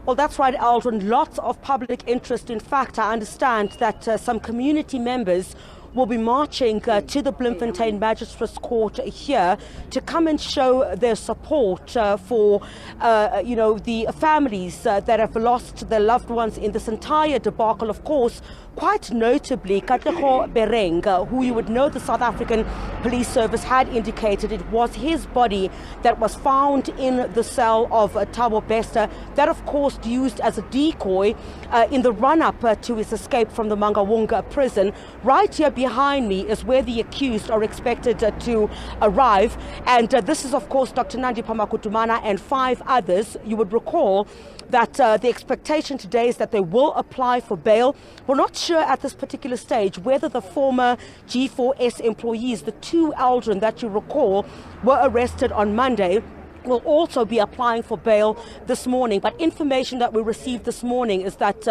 Well, that's right, Aldrin. Lots of public interest. In fact, I understand that some community members will be marching to the Bloemfontein Magistrate's Court here to come and show their support for, the families that have lost their loved ones in this entire debacle. Of course, quite notably, Katlego Bereng, who you would know the South African Police Service had indicated it was his body that was found in the cell of Thabo Bester, that of course used as a decoy in the run-up to his escape from the Mangaung prison. Right here behind me is where the accused are expected to arrive, and this is of course Doctor Nandipha Magudumana and 5 others. You would recall that the expectation today is that they will apply for bail. We're not sure at this particular stage whether the former G4S employees, the 2 Aldrin that you recall were arrested on Monday, will also be applying for bail this morning. But information that we received this morning is that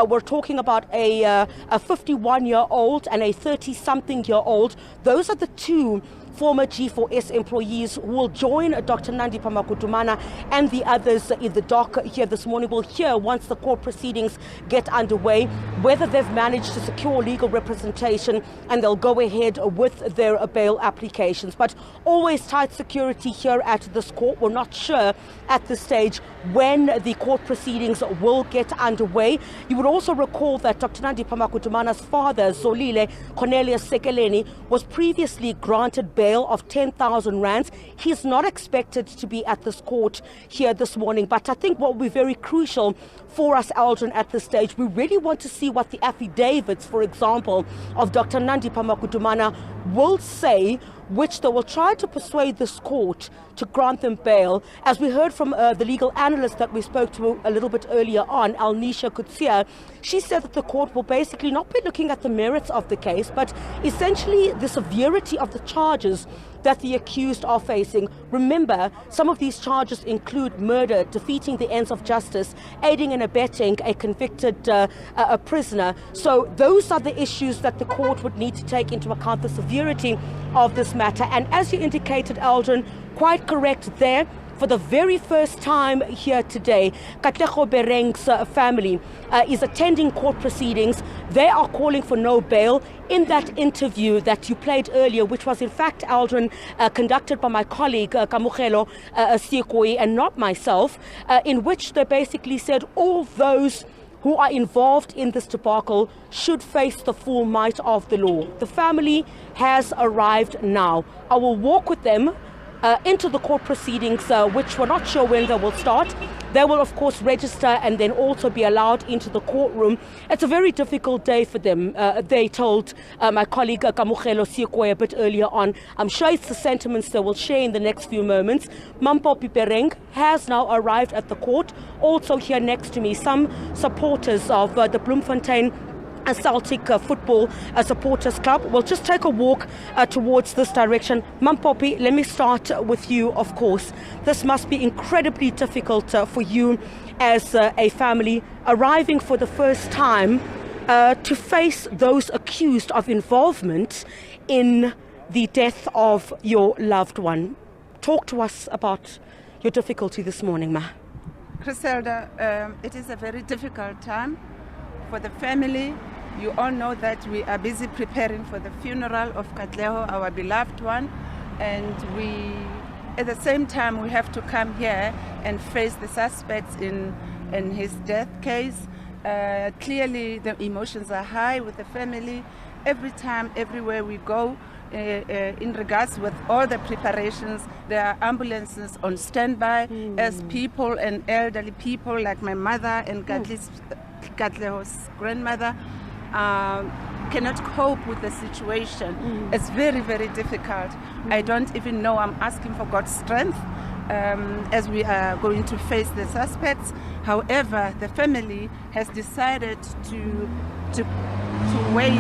we're talking about a 51-year-old and a 30-something-year-old. Those are the 2 former G4S employees who will join Dr. Nandipha Magudumana and the others in the dock here this morning. We'll hear once the court proceedings get underway whether they've managed to secure legal representation, and they'll go ahead with their bail applications. But always tight security here at this court. We're not sure at this stage when the court proceedings will get underway. You would also recall that Dr. Nandipha Magudumana's father, Zolile Cornelius Sekeleni, was previously granted bail of 10,000 rands. He's not expected to be at this court here this morning, but I think what will be very crucial for us, Aldrin, at this stage, we really want to see what the affidavits, for example, of Dr. Nandipha Magudumana will say, which they will try to persuade this court to grant them bail. As we heard from the legal analyst that we spoke to a little bit earlier on, Alnisha Kutsia, she said that the court will basically not be looking at the merits of the case, but essentially the severity of the charges that the accused are facing. Remember, some of these charges include murder, defeating the ends of justice, aiding and abetting a convicted a prisoner. So those are the issues that the court would need to take into account, the severity of this matter. And as you indicated, Aldrin, quite correct there. For the very first time here today, Katlego Bereng's family is attending court proceedings. They are calling for no bail. In that interview that you played earlier, which was in fact, Aldrin, conducted by my colleague Kamugelo Sikoi and not myself, in which they basically said all those who are involved in this debacle should face the full might of the law. The family has arrived now. I will walk with them into the court proceedings, which we're not sure when they will start. They will, of course, register and then also be allowed into the courtroom. It's a very difficult day for them, they told my colleague Kamugelo Sikwe a bit earlier on. I'm sure it's the sentiments they will share in the next few moments. Mampopi Bereng has now arrived at the court. Also here next to me, some supporters of the Bloemfontein Celtic Football Supporters Club. We'll just take a walk towards this direction. Mampopi, let me start with you, of course. This must be incredibly difficult for you as a family arriving for the first time to face those accused of involvement in the death of your loved one. Talk to us about your difficulty this morning, Ma. Chriselda, it is a very difficult time for the family. You all know that we are busy preparing for the funeral of Katlego, our beloved one, and at the same time, we have to come here and face the suspects in his death case. Clearly, the emotions are high with the family. Every time, everywhere we go, in regards with all the preparations, there are ambulances on standby as people and elderly people like my mother and Katlego's grandmother cannot cope with the situation. It's very, very difficult. I don't even know. I'm asking for God's strength as we are going to face the suspects. However, the family has decided to wait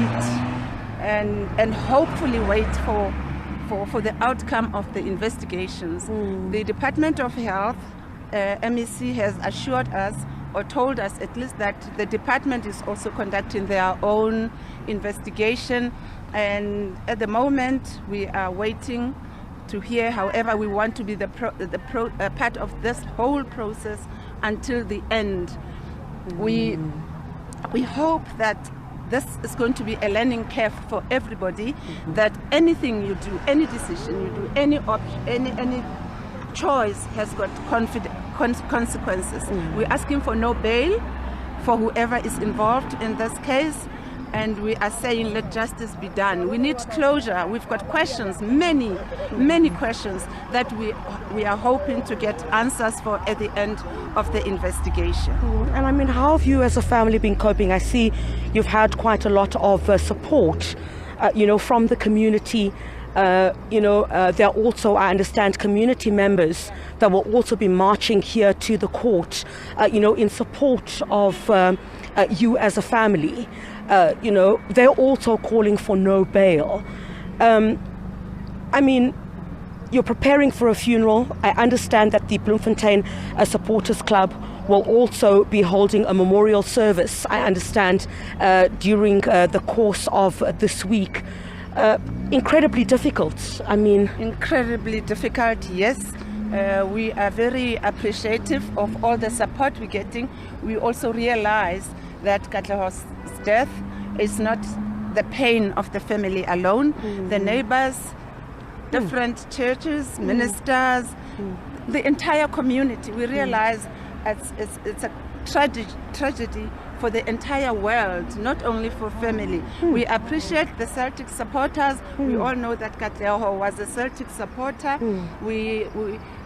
and hopefully wait for the outcome of the investigations. The Department of Health, MEC, has assured us or told us at least that the department is also conducting their own investigation, and at the moment we are waiting to hear. However, we want to be part of this whole process until the end. We hope that this is going to be a learning curve for everybody, that anything you do, any decision you do, any choice has got consequences. We're asking for no bail for whoever is involved in this case, and we are saying let justice be done. We need closure. We've got questions, many questions that we are hoping to get answers for at the end of the investigation. And I mean, how have you as a family been coping? I see you've had quite a lot of support, from the community. There are also, I understand, community members that will also be marching here to the court, in support of you as a family. They're also calling for no bail. I mean, you're preparing for a funeral. I understand that the Bloemfontein Supporters Club will also be holding a memorial service, I understand, during the course of this week. Incredibly difficult. I mean, incredibly difficult, yes. We are very appreciative of all the support we're getting. We also realize that Katlego's death is not the pain of the family alone. The neighbors, different churches, ministers, the entire community. We realize it's a tragedy for the entire world, not only for family. We appreciate the Celtic supporters. We all know that Katlego was a Celtic supporter.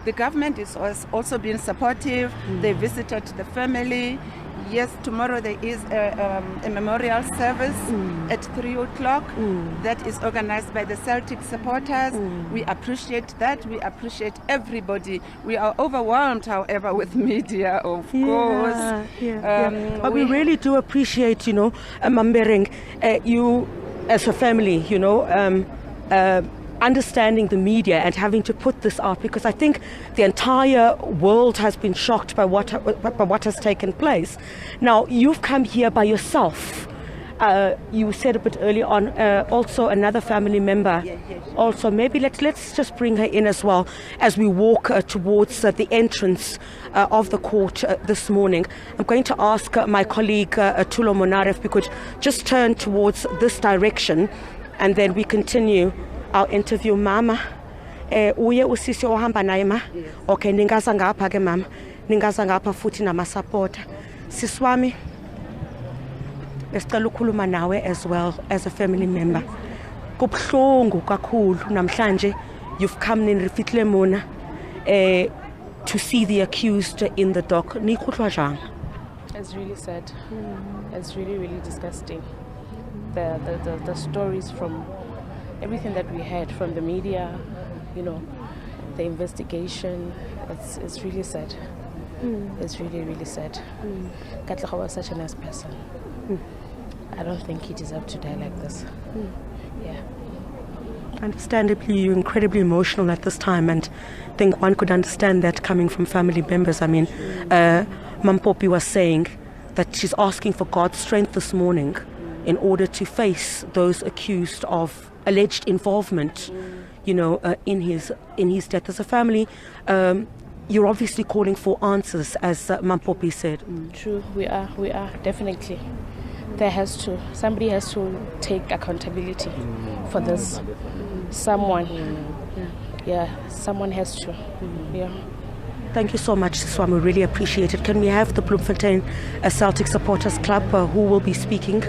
The government is also being supportive. They visited the family. Yes, tomorrow there is a memorial service at 3 o'clock that is organized by the Celtic supporters. We appreciate that. We appreciate everybody. We are overwhelmed, however, with media, of course. But we really do appreciate, Bereng, you as a family, understanding the media and having to put this out, because I think the entire world has been shocked by what has taken place. Now, you've come here by yourself. You said a bit early on, also another family member. Also, maybe let's just bring her in as well as we walk towards the entrance of the court this morning. I'm going to ask my colleague Tulo Monare if we could just turn towards this direction, and then we continue our interview. Mama, uye usisi ohamba naye ma? Okay, ningaza ngapha ke mama. Ningaza ngapha futhi namasupporter. Siswami, besicela ukukhuluma nawe as well as a family member. Kubhlungu kakhulu namhlanje you've come in Rifitle Mona to see the accused in the dock. Nikuhlwa jang? It's really sad. It's really, really disgusting. The stories from everything that we heard from the media, the investigation, it's really sad. It's really, really sad. Katlego was such a nice person. I don't think he deserved to die like this. Yeah. Understandably, you're incredibly emotional at this time, and I think one could understand that coming from family members. I mean, Mampopi was saying that she's asking for God's strength this morning in order to face those accused of alleged involvement, in his death. As a family, you're obviously calling for answers, as Mampopi said. True, we are definitely. Somebody has to take accountability for this. Someone has to. Thank you so much, Siswami. We really appreciate it. Can we have the Bloemfontein Celtic Supporters Club who will be speaking?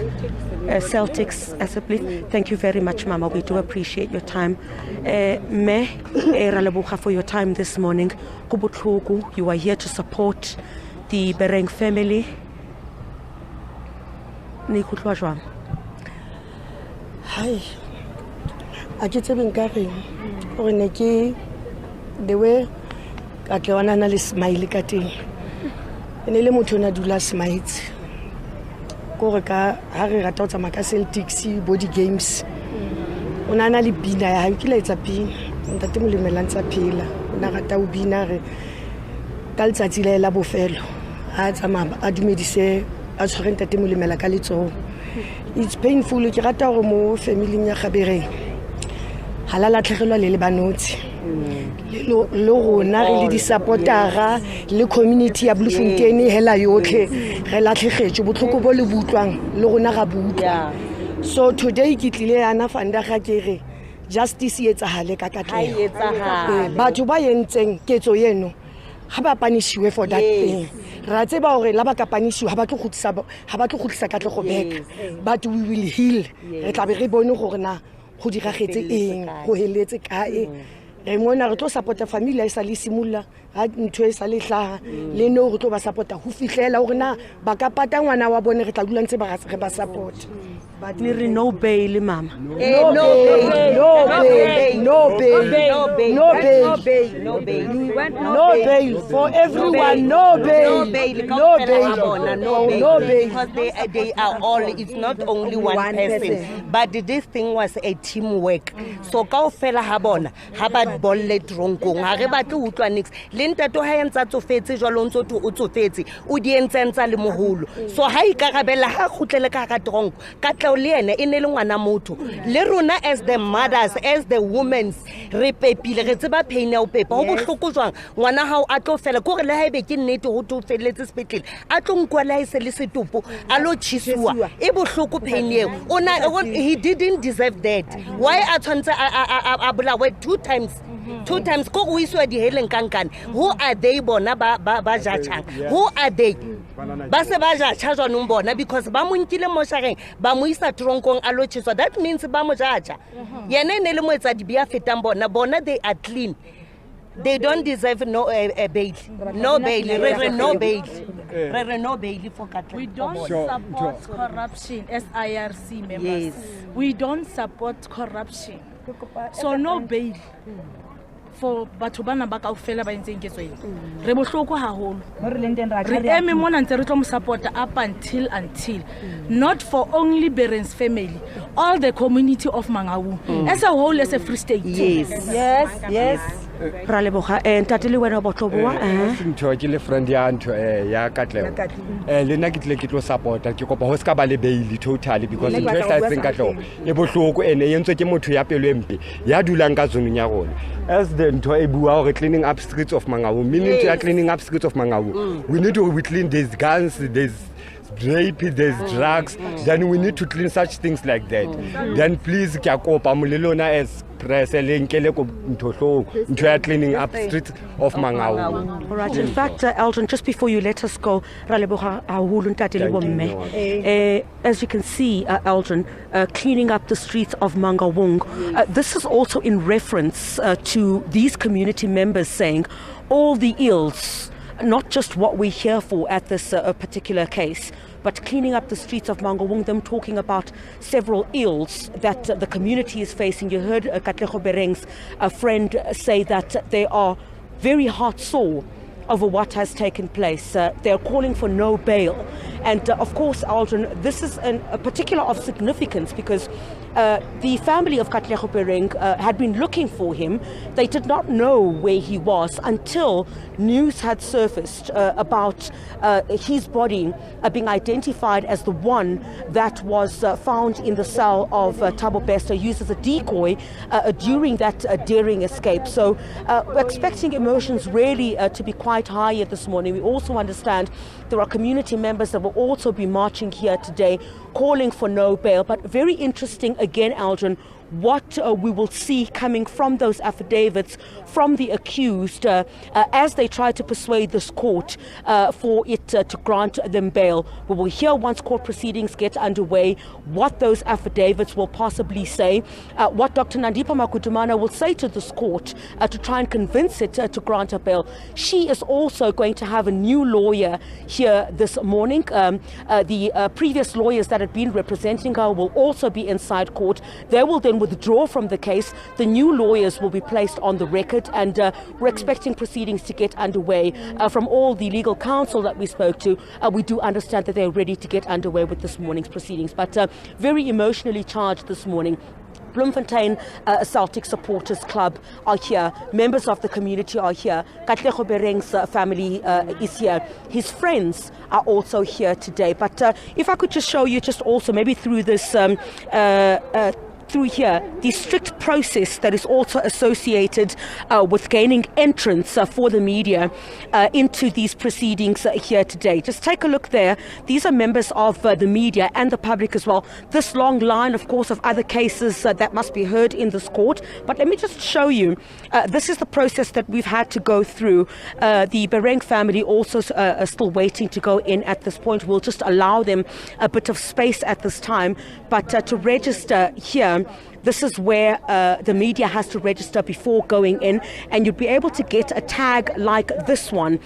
Celtics, as a please. Thank you very much, Mama. We do appreciate your time. For your time this morning. You are here to support the Bereng family. Hi. I just have been carrying. The way Katlego na le smile ka teng. Ene le motho na dula smiles. Ko re ka ha re rata tsa maka Celtics body games. Ona na le bina ya ha ke la etsa pina. Ntate mo lemelang tsa phela. Ona rata o bina re ka letsatsi la bofelo. Ha tsa mama a dumedise a tshware ntate mo lemela ka letsoho. It's painful ke rata gore mo family ya Bereng. Halala tlhegelwa le banotsi. le rona re le di-supportera le community ya Bloemfontein hela yotlhe re latlhegetse botlhoko bo le butlwang le rona ga butlwa. So today ke tlile yana fanda ga ke re justice e etsagale ka Katlego. Batho ba yentseng ketso yeno ha ba panishiwe for that thing. Ra tseba hore la ba ka panishiwe ha ba tlo gotlisa Katlego back, but we will heal. Re tla be re bone gore na go diragetse eng go heletse kae. Re mona re tlo supporta family ya sa le simolla ha ntwe sa le hlaga le no re tlo ba supporta ho fihlela hore na ba ka pata ngwana wa bone re tla dula ntse ba re ba support. But ni no bail, mama. No bail for everyone. No bail. Because they are all. It's not only one person. But this thing was a teamwork. So kaofela habona habat bolle tronkong ha re batle utlwa nix le ntato ha entsa tsofetse jwalo ntso o tsofetse o di entsa le moholo. So ha ikarabela ha khutlele ka ga tronko ka le ene e ne le ngwana motho le rona as the mothers, as the women re pepile re tseba pain ya o pepa ho bohloko jwang ngwana hao a tlo fela gore le haebe ke nnete ho to feletse sepetlele a tlo nkwa la ise le setopo a lo chiswa e bohloko pain eo he didn't deserve that. Why a tshwantse a bolawe two times ko o iswa di heleng kankane. Who are they bona ba jachang? Who are they? Ba se ba jacha jwanong bona because ba mo nkile mo shareng ba mo isa tronkong a lo chiswa. That means ba mo jacha yena ne le mo etsa di bia fetang bona they are clean. They don't deserve no bail. No bail. No bail. No bail for Katlego. We don't support corruption as IRC members. Yes. We don't support corruption. So no bail for batho bana ba kaofela ba entseng ketso ena. Re bohloko haholo. Re eme mona ntse re tlo mo support up until not for only Bereng's family, all the community of Mangaung as a whole, as a Free State. Yes. Ra leboga ntatele wena botloboa ntho ke le friend ya ntho ya Katlego le nna ke tlo supporta ke kopa ho ska ba le bail totally because ntho e hlatseng Katlego e bohloko ene e entswe ke motho ya pelo empe ya dulang ka zonong ya rona as the ntho e bua hore cleaning up streets of Mangaung meaning to cleaning up streets of Mangaung we need to clean these guns, there's rape, there's drugs, then we need to clean such things like that. Then please ke a kopa molelona as press lenkele ko ntho cleaning up streets of Mangaung. All right, in fact, Eldrin, just before you let us go, as you can see, Eldrin, cleaning up the streets of Mangaung, this is also in reference to these community members saying all the ills, not just what we're here for at this particular case, but cleaning up the streets of Mangaung, them talking about several ills that the community is facing. You heard Katlego Bereng's friend say that they are very heart sore over what has taken place. They're calling for no bail. And of course, Aldrin, this is a particular of significance because the family of Katlego Bereng had been looking for him. They did not know where he was until news had surfaced about his body being identified as the one that was found in the cell of Thabo Bester, used as a decoy during that daring escape. So we're expecting emotions really to be quite high here this morning. We also understand there are community members that will also be marching here today calling for no bail. But very interesting again, Aldrin, what we will see coming from those affidavits from the accused as they try to persuade this court for it to grant them bail. We will hear once court proceedings get underway what those affidavits will possibly say, what Doctor Nandipha Magudumana will say to this court to try and convince it to grant a bail. She is also going to have a new lawyer here this morning. The previous lawyers that had been representing her will also be inside court. They will then withdraw from the case. The new lawyers will be placed on the record, and we're expecting proceedings to get underway. From all the legal counsel that we spoke to, we do understand that they're ready to get underway with this morning's proceedings. But very emotionally charged this morning. Bloemfontein Celtic Supporters Club are here. Members of the community are here. Katlego Bereng's family is here. His friends are also here today. But if I could just show you just also maybe through this through here the strict process that is also associated with gaining entrance for the media into these proceedings here today. Just take a look there. These are members of the media and the public as well. This long line, of course, of other cases that must be heard in this court. But let me just show you. This is the process that we've had to go through. The Bereng family also are still waiting to go in at this point. We'll just allow them a bit of space at this time. But to register here, this is where the media has to register before going in, and you'd be able to get a tag like this one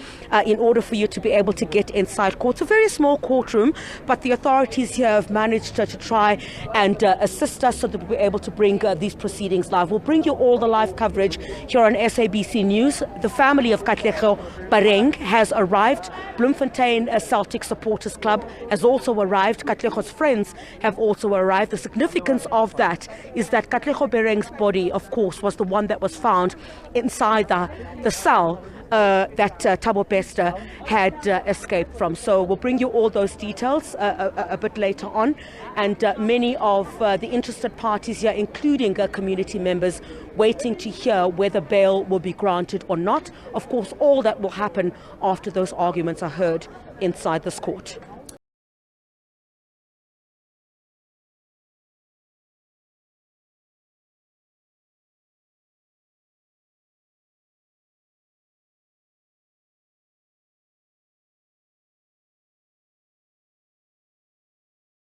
in order for you to be able to get inside court. It's a very small courtroom, but the authorities here have managed to try and assist us so that we're able to bring these proceedings live. We'll bring you all the live coverage here on SABC News. The family of Katlego Bereng has arrived. Bloemfontein Celtic Supporters Club has also arrived. Katlego's friends have also arrived. The significance of that is that Katlego Bereng's body, of course, was the one that was found inside the cell that Thabo Bester had escaped from. So we'll bring you all those details a bit later on. And many of the interested parties here, including community members, waiting to hear whether bail will be granted or not. Of course, all that will happen after those arguments are heard inside this court.